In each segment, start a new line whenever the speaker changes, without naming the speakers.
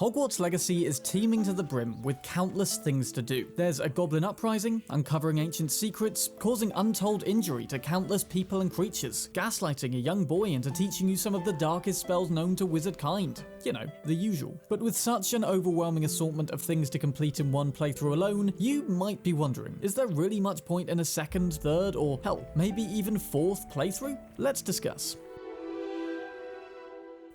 Hogwarts Legacy is teeming to the brim with countless things to do. There's a goblin uprising, uncovering ancient secrets, causing untold injury to countless people and creatures, gaslighting a young boy into teaching you some of the darkest spells known to wizard kind. You know, the usual. But with such an overwhelming assortment of things to complete in one playthrough alone, you might be wondering, is there really much point in a second, third, or hell, maybe even fourth playthrough? Let's discuss.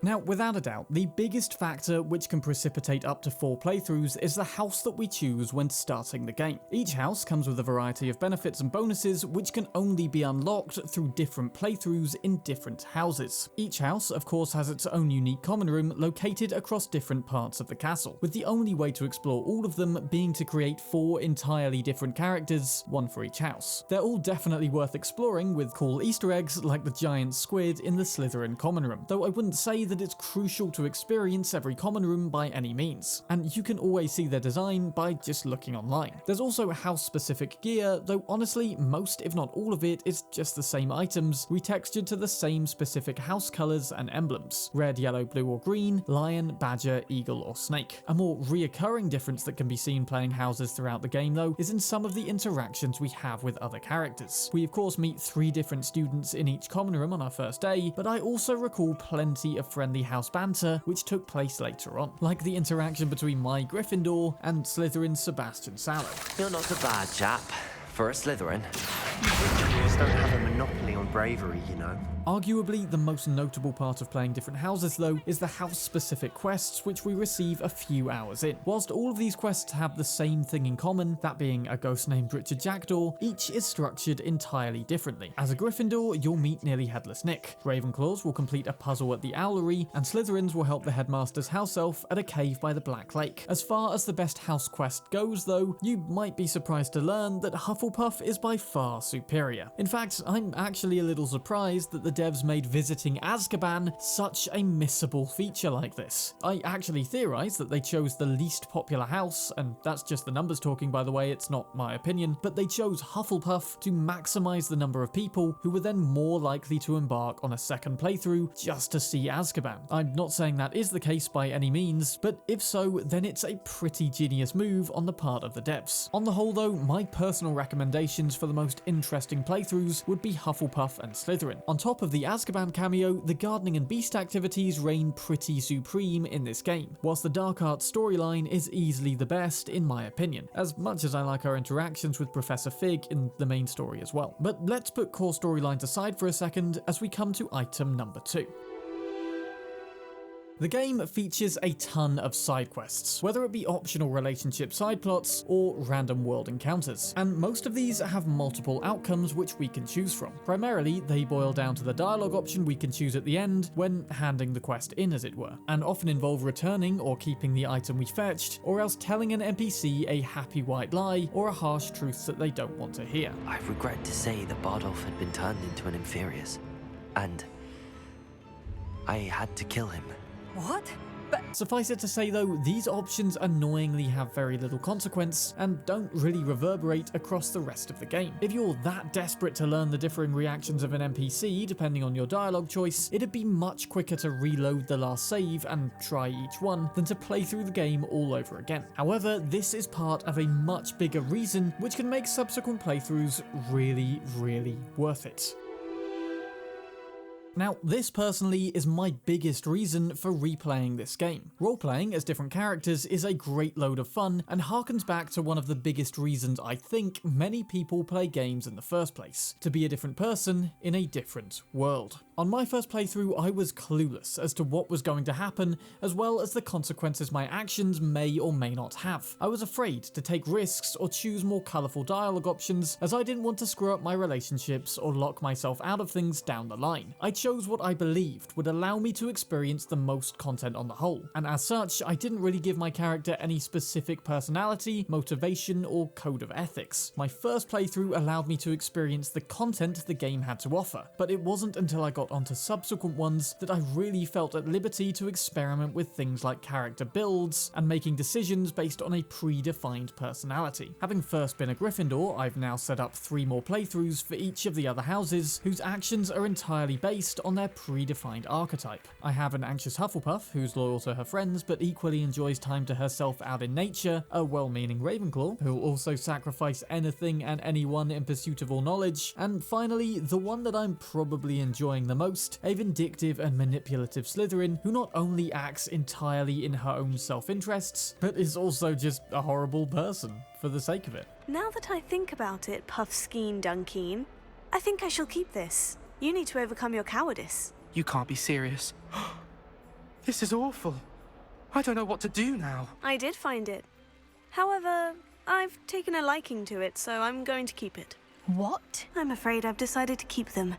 Now, without a doubt, the biggest factor which can precipitate up to 4 playthroughs is the house that we choose when starting the game. Each house comes with a variety of benefits and bonuses which can only be unlocked through different playthroughs in different houses. Each house, of course, has its own unique common room located across different parts of the castle, with the only way to explore all of them being to create 4 entirely different characters, one for each house. They're all definitely worth exploring, with cool Easter eggs like the giant squid in the Slytherin common room, though I wouldn't say that it's crucial to experience every common room by any means, and you can always see their design by just looking online. There's also house-specific gear, though honestly, most if not all of it is just the same items, retextured to the same specific house colours and emblems: red, yellow, blue or green, lion, badger, eagle or snake. A more reoccurring difference that can be seen playing houses throughout the game though is in some of the interactions we have with other characters. We of course meet 3 different students in each common room on our first day, but I also recall plenty of friendly house banter which took place later on, like the interaction between my Gryffindor and Slytherin's Sebastian Sallow.
You're not a bad chap for a Slytherin. Gryffindors don't have a monopoly on bravery, you know.
Arguably, the most notable part of playing different houses though is the house-specific quests which we receive a few hours in. Whilst all of these quests have the same thing in common, that being a ghost named Richard Jackdaw, each is structured entirely differently. As a Gryffindor, you'll meet Nearly Headless Nick, Ravenclaws will complete a puzzle at the Owlery, and Slytherins will help the headmaster's house elf at a cave by the Black Lake. As far as the best house quest goes though, you might be surprised to learn that Hufflepuff is by far superior. In fact, I'm actually a little surprised that the devs made visiting Azkaban such a missable feature like this. I actually theorise that they chose the least popular house, and that's just the numbers talking by the way, it's not my opinion, but they chose Hufflepuff to maximise the number of people who were then more likely to embark on a second playthrough just to see Azkaban. I'm not saying that is the case by any means, but if so, then it's a pretty genius move on the part of the devs. On the whole though, my personal recommendations for the most interesting playthroughs would be Hufflepuff and Slytherin. On top of the Azkaban cameo, the gardening and beast activities reign pretty supreme in this game, whilst the dark arts storyline is easily the best in my opinion, as much as I like our interactions with Professor Fig in the main story as well. But let's put core storylines aside for a second as we come to item number 2. The game features a ton of side quests, whether it be optional relationship side plots or random world encounters, and most of these have multiple outcomes which we can choose from. Primarily, they boil down to the dialogue option we can choose at the end when handing the quest in, as it were, and often involve returning or keeping the item we fetched, or else telling an NPC a happy white lie or a harsh truth that they don't want to hear.
I regret to say that Bardolph had been turned into an Inferius, and I had to kill him.
What? But
Suffice it to say though, these options annoyingly have very little consequence and don't really reverberate across the rest of the game. If you're that desperate to learn the differing reactions of an NPC depending on your dialogue choice, it'd be much quicker to reload the last save and try each one than to play through the game all over again. However, this is part of a much bigger reason which can make subsequent playthroughs really worth it. Now, this personally is my biggest reason for replaying this game. Roleplaying as different characters is a great load of fun and harkens back to one of the biggest reasons I think many people play games in the first place: to be a different person in a different world. On my first playthrough, I was clueless as to what was going to happen, as well as the consequences my actions may or may not have. I was afraid to take risks or choose more colourful dialogue options, as I didn't want to screw up my relationships or lock myself out of things down the line. I chose what I believed would allow me to experience the most content on the whole, and as such, I didn't really give my character any specific personality, motivation, or code of ethics. My first playthrough allowed me to experience the content the game had to offer, but it wasn't until I got onto subsequent ones that I really felt at liberty to experiment with things like character builds and making decisions based on a predefined personality. Having first been a Gryffindor, I've now set up 3 more playthroughs for each of the other houses, whose actions are entirely based based on their predefined archetype. I have an anxious Hufflepuff who's loyal to her friends but equally enjoys time to herself out in nature, a well-meaning Ravenclaw who will also sacrifice anything and anyone in pursuit of all knowledge, and finally, the one that I'm probably enjoying the most, a vindictive and manipulative Slytherin who not only acts entirely in her own self-interests, but is also just a horrible person for the sake of it.
Now that I think about it, Puffskein Dunkeen, I think I shall keep this. You need to overcome your cowardice.
You can't be serious. This is awful. I don't know what to do now.
I did find it. However, I've taken a liking to it, so I'm going to keep it.
What?
I'm afraid I've decided to keep them.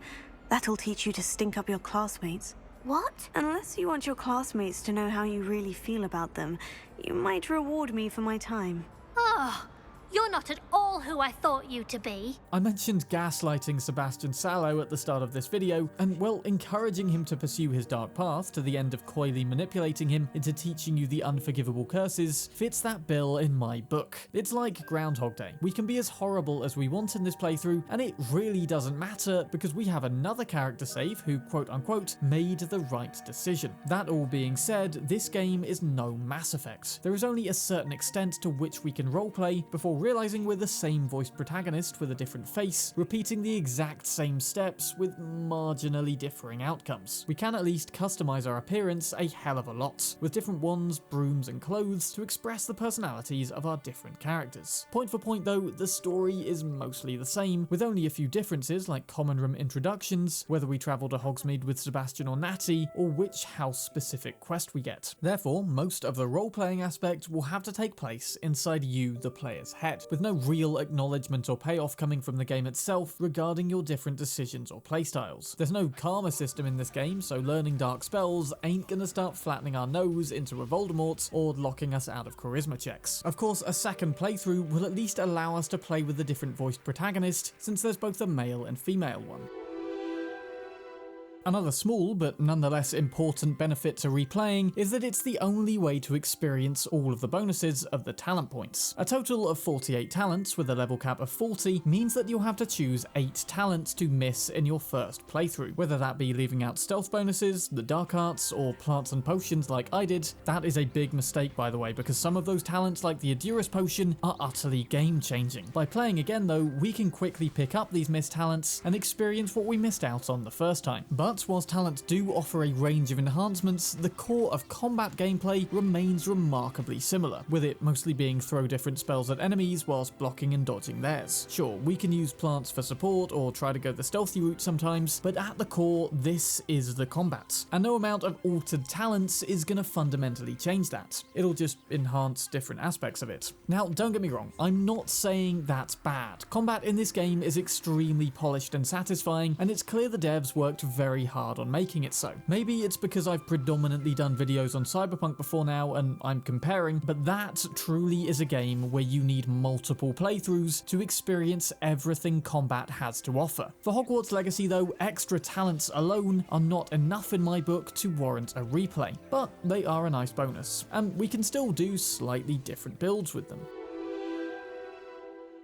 That'll teach you to stink up your classmates.
What?
Unless you want your classmates to know how you really feel about them, you might reward me for my time.
Oh, you're not at all who I thought you to be.
I mentioned gaslighting Sebastian Sallow at the start of this video, and well, encouraging him to pursue his dark path to the end of coyly manipulating him into teaching you the unforgivable curses fits that bill in my book. It's like Groundhog Day. We can be as horrible as we want in this playthrough, and it really doesn't matter because we have another character save who quote-unquote made the right decision. That all being said, this game is no Mass Effect. There is only a certain extent to which we can roleplay before realizing we're the same voice protagonist with a different face, repeating the exact same steps with marginally differing outcomes. We can at least customize our appearance a hell of a lot, with different wands, brooms, and clothes to express the personalities of our different characters. Point for point though, the story is mostly the same, with only a few differences like common room introductions, whether we travel to Hogsmeade with Sebastian or Natty, or which house-specific quest we get. Therefore, most of the role-playing aspect will have to take place inside you, the player's head, with no real acknowledgement or payoff coming from the game itself regarding your different decisions or playstyles. There's no karma system in this game, so learning dark spells ain't gonna start flattening our nose into a Voldemort or locking us out of charisma checks. Of course, a second playthrough will at least allow us to play with a different voiced protagonist, since there's both a male and female one. Another small, but nonetheless important benefit to replaying is that it's the only way to experience all of the bonuses of the talent points. A total of 48 talents with a level cap of 40 means that you'll have to choose 8 talents to miss in your first playthrough, whether that be leaving out stealth bonuses, the dark arts, or plants and potions like I did. That is a big mistake, by the way, because some of those talents like the Edurus potion are utterly game changing. By playing again though, we can quickly pick up these missed talents and experience what we missed out on the first time. But whilst talents do offer a range of enhancements, the core of combat gameplay remains remarkably similar, with it mostly being throw different spells at enemies whilst blocking and dodging theirs. Sure, we can use plants for support or try to go the stealthy route sometimes, but at the core, this is the combat, and no amount of altered talents is gonna fundamentally change that. It'll just enhance different aspects of it. Now, don't get me wrong, I'm not saying that's bad. Combat in this game is extremely polished and satisfying, and it's clear the devs worked very hard on making it so. Maybe it's because I've predominantly done videos on Cyberpunk before now and I'm comparing, but that truly is a game where you need multiple playthroughs to experience everything combat has to offer. For Hogwarts Legacy though, extra talents alone are not enough in my book to warrant a replay, but they are a nice bonus, and we can still do slightly different builds with them.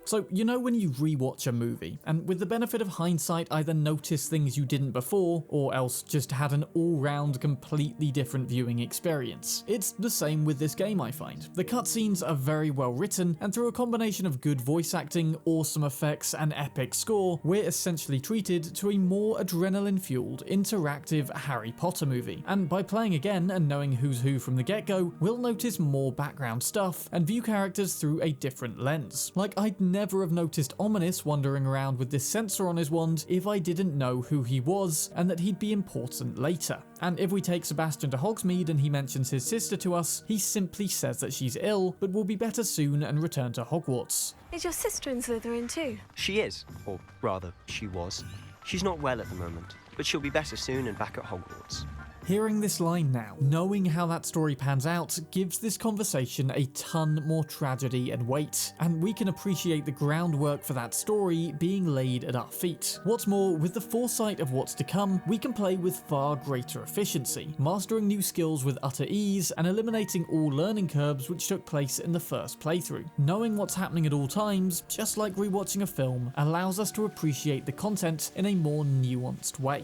So, you know when you rewatch a movie, and with the benefit of hindsight either notice things you didn't before, or else just had an all-round completely different viewing experience? It's the same with this game, I find. The cutscenes are very well written, and through a combination of good voice acting, awesome effects, and epic score, we're essentially treated to a more adrenaline-fueled, interactive Harry Potter movie. And by playing again and knowing who's who from the get-go, we'll notice more background stuff, and view characters through a different lens. Like, I'd never have noticed Ominous wandering around with this sensor on his wand if I didn't know who he was and that he'd be important later. And if we take Sebastian to Hogsmeade and he mentions his sister to us, he simply says that she's ill, but will be better soon and return to Hogwarts.
Is your sister in Slytherin too?
She is, or rather, she was. She's not well at the moment, but she'll be better soon and back at Hogwarts.
Hearing this line now, knowing how that story pans out, gives this conversation a ton more tragedy and weight, and we can appreciate the groundwork for that story being laid at our feet. What's more, with the foresight of what's to come, we can play with far greater efficiency, mastering new skills with utter ease and eliminating all learning curves which took place in the first playthrough. Knowing what's happening at all times, just like rewatching a film, allows us to appreciate the content in a more nuanced way.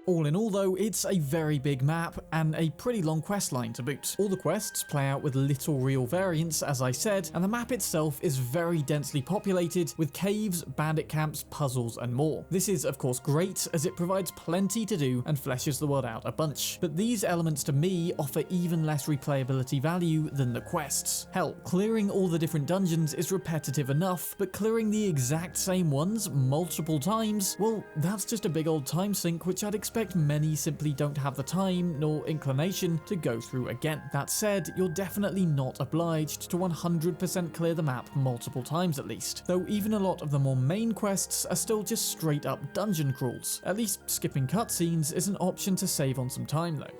All in all though, it's a very big map and a pretty long quest line to boot. All the quests play out with little real variance, as I said, and the map itself is very densely populated with caves, bandit camps, puzzles and more. This is of course great as it provides plenty to do and fleshes the world out a bunch, but these elements to me offer even less replayability value than the quests. Hell, clearing all the different dungeons is repetitive enough, but clearing the exact same ones multiple times, well, that's just a big old time sink which I'd expect many simply don't have the time nor inclination to go through again. That said, you're definitely not obliged to 100% clear the map multiple times at least, though even a lot of the more main quests are still just straight up dungeon crawls. At least skipping cutscenes is an option to save on some time though.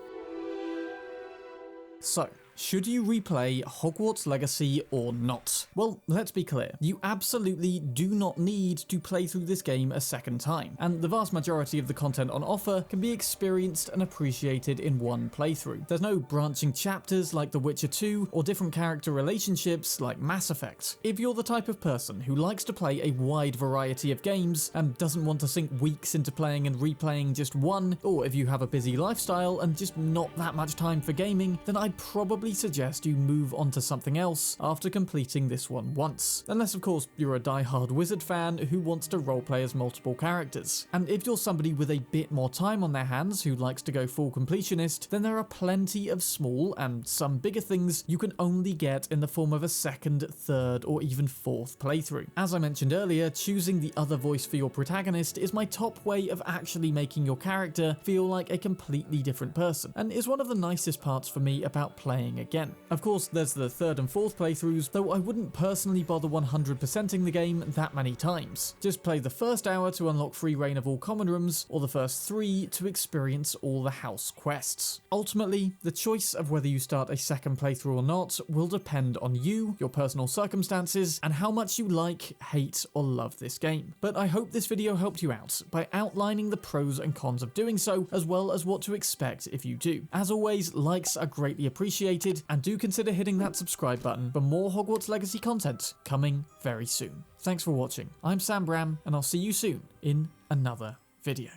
So, should you replay Hogwarts Legacy or not? Well, let's be clear, you absolutely do not need to play through this game a second time, and the vast majority of the content on offer can be experienced and appreciated in one playthrough. There's no branching chapters like The Witcher 2 or different character relationships like Mass Effect. If you're the type of person who likes to play a wide variety of games and doesn't want to sink weeks into playing and replaying just one, or if you have a busy lifestyle and just not that much time for gaming, then I'd probably suggest you move on to something else after completing this one once. Unless of course you're a die-hard wizard fan who wants to roleplay as multiple characters. And if you're somebody with a bit more time on their hands who likes to go full completionist, then there are plenty of small and some bigger things you can only get in the form of a second, third or even fourth playthrough. As I mentioned earlier, choosing the other voice for your protagonist is my top way of actually making your character feel like a completely different person, and is one of the nicest parts for me about playing again. Of course, there's the third and fourth playthroughs, though I wouldn't personally bother 100%ing the game that many times. Just play the first hour to unlock free reign of all common rooms, or the first 3 to experience all the house quests. Ultimately, the choice of whether you start a second playthrough or not will depend on you, your personal circumstances, and how much you like, hate, or love this game. But I hope this video helped you out by outlining the pros and cons of doing so, as well as what to expect if you do. As always, likes are greatly appreciated, and do consider hitting that subscribe button for more Hogwarts Legacy content coming very soon. Thanks for watching. I'm Sam Bram, and I'll see you soon in another video.